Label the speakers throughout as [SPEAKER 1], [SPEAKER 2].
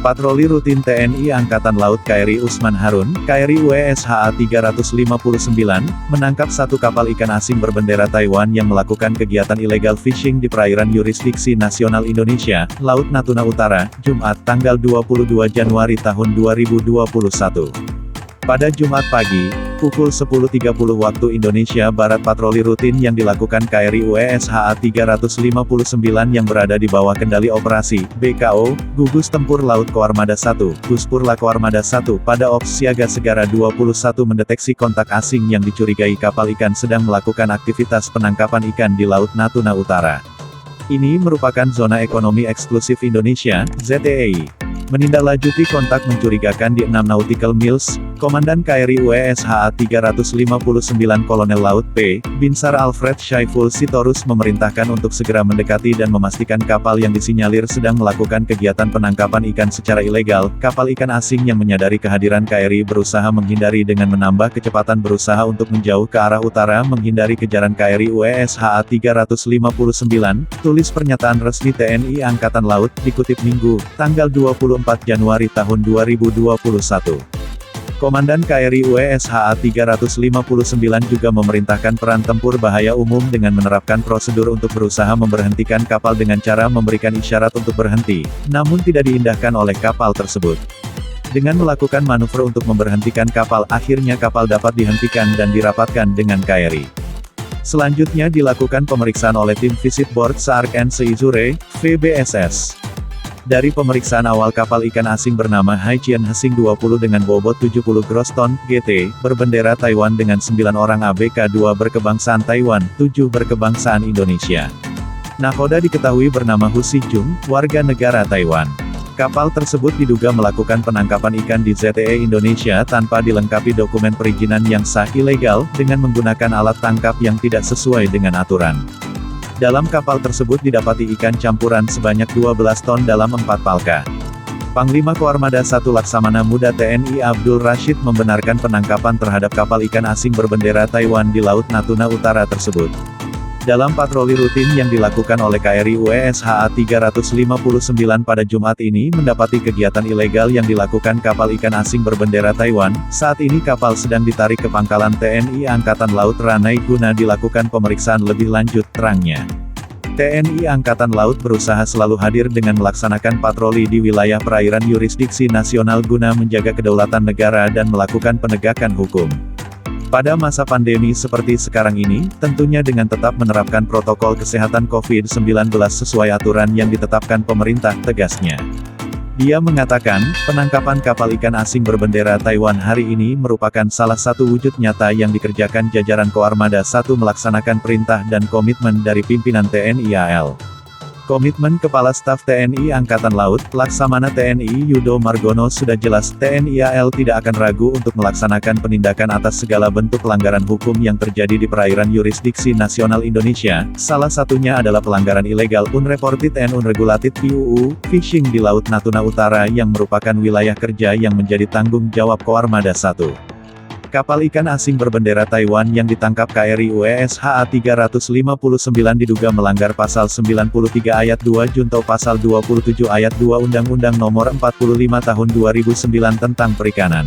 [SPEAKER 1] Patroli rutin TNI Angkatan Laut KRI Usman Harun, KRI UESHA 359, menangkap satu kapal ikan asing berbendera Taiwan yang melakukan kegiatan illegal fishing di perairan yurisdiksi nasional Indonesia, Laut Natuna Utara, Jumat, tanggal 22 Januari tahun 2021. Pada Jumat pagi, pukul 10.30 waktu Indonesia Barat, patroli rutin yang dilakukan KRI UESHA 359 yang berada di bawah kendali operasi BKO, Gugus Tempur Laut Koarmada 1, Guspurla Koarmada 1 pada Ops Siaga Segara 21 mendeteksi kontak asing yang dicurigai kapal ikan sedang melakukan aktivitas penangkapan ikan di Laut Natuna Utara. Ini merupakan zona ekonomi eksklusif Indonesia, ZEI. Menindaklanjuti kontak mencurigakan di 6 nautical miles, Komandan KRI UESHA 359 Kolonel Laut P. Binsar Alfred Syaiful Sitorus memerintahkan untuk segera mendekati dan memastikan kapal yang disinyalir sedang melakukan kegiatan penangkapan ikan secara ilegal. Kapal ikan asing yang menyadari kehadiran KRI berusaha menghindari dengan menambah kecepatan, berusaha untuk menjauh ke arah utara menghindari kejaran KRI UESHA 359, tulis pernyataan resmi TNI Angkatan Laut, dikutip Minggu, tanggal 24 Januari tahun 2021. Komandan KRI UESHA 359 juga memerintahkan peran tempur bahaya umum dengan menerapkan prosedur untuk berusaha memberhentikan kapal dengan cara memberikan isyarat untuk berhenti, namun tidak diindahkan oleh kapal tersebut. Dengan melakukan manuver untuk memberhentikan kapal, akhirnya kapal dapat dihentikan dan dirapatkan dengan KRI. Selanjutnya dilakukan pemeriksaan oleh tim Visit Board Sark and Seizure, VBSS. Dari pemeriksaan awal, kapal ikan asing bernama Haijian Hesing 20 dengan bobot 70 gross ton, GT, berbendera Taiwan dengan 9 orang ABK, 2 berkebangsaan Taiwan, 7 berkebangsaan Indonesia. Nakoda diketahui bernama Hu Sijung, warga negara Taiwan. Kapal tersebut diduga melakukan penangkapan ikan di ZEI Indonesia tanpa dilengkapi dokumen perizinan yang sah, ilegal, dengan menggunakan alat tangkap yang tidak sesuai dengan aturan. Dalam kapal tersebut didapati ikan campuran sebanyak 12 ton dalam 4 palka. Panglima Koarmada 1 Laksamana Muda TNI Abdul Rashid membenarkan penangkapan terhadap kapal ikan asing berbendera Taiwan di Laut Natuna Utara tersebut. Dalam patroli rutin yang dilakukan oleh KRI UESHA 359 pada Jumat ini mendapati kegiatan ilegal yang dilakukan kapal ikan asing berbendera Taiwan. Saat ini kapal sedang ditarik ke pangkalan TNI Angkatan Laut Ranai guna dilakukan pemeriksaan lebih lanjut, terangnya. TNI Angkatan Laut berusaha selalu hadir dengan melaksanakan patroli di wilayah perairan yurisdiksi nasional guna menjaga kedaulatan negara dan melakukan penegakan hukum. Pada masa pandemi seperti sekarang ini, tentunya dengan tetap menerapkan protokol kesehatan COVID-19 sesuai aturan yang ditetapkan pemerintah, tegasnya. Dia mengatakan, penangkapan kapal ikan asing berbendera Taiwan hari ini merupakan salah satu wujud nyata yang dikerjakan jajaran Koarmada 1 melaksanakan perintah dan komitmen dari pimpinan TNI AL. Komitmen Kepala Staf TNI Angkatan Laut, Laksamana TNI Yudo Margono sudah jelas, TNI AL tidak akan ragu untuk melaksanakan penindakan atas segala bentuk pelanggaran hukum yang terjadi di perairan yurisdiksi nasional Indonesia, salah satunya adalah pelanggaran ilegal, unreported and unregulated (UU) fishing di Laut Natuna Utara yang merupakan wilayah kerja yang menjadi tanggung jawab Koarmada 1. Kapal ikan asing berbendera Taiwan yang ditangkap KRI UESHA 359 diduga melanggar Pasal 93 Ayat 2 Junto Pasal 27 Ayat 2 Undang-Undang Nomor 45 Tahun 2009 tentang Perikanan.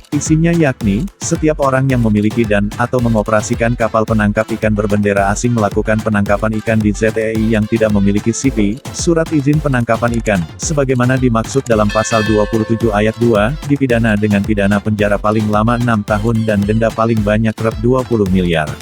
[SPEAKER 1] Isinya yakni, setiap orang yang memiliki dan/atau mengoperasikan kapal penangkap ikan berbendera asing melakukan penangkapan ikan di ZEI yang tidak memiliki CP, surat izin penangkapan ikan, sebagaimana dimaksud dalam Pasal 27 Ayat 2, dipidana dengan pidana penjara paling lama 6 tahun dan denda paling banyak Rp20 miliar.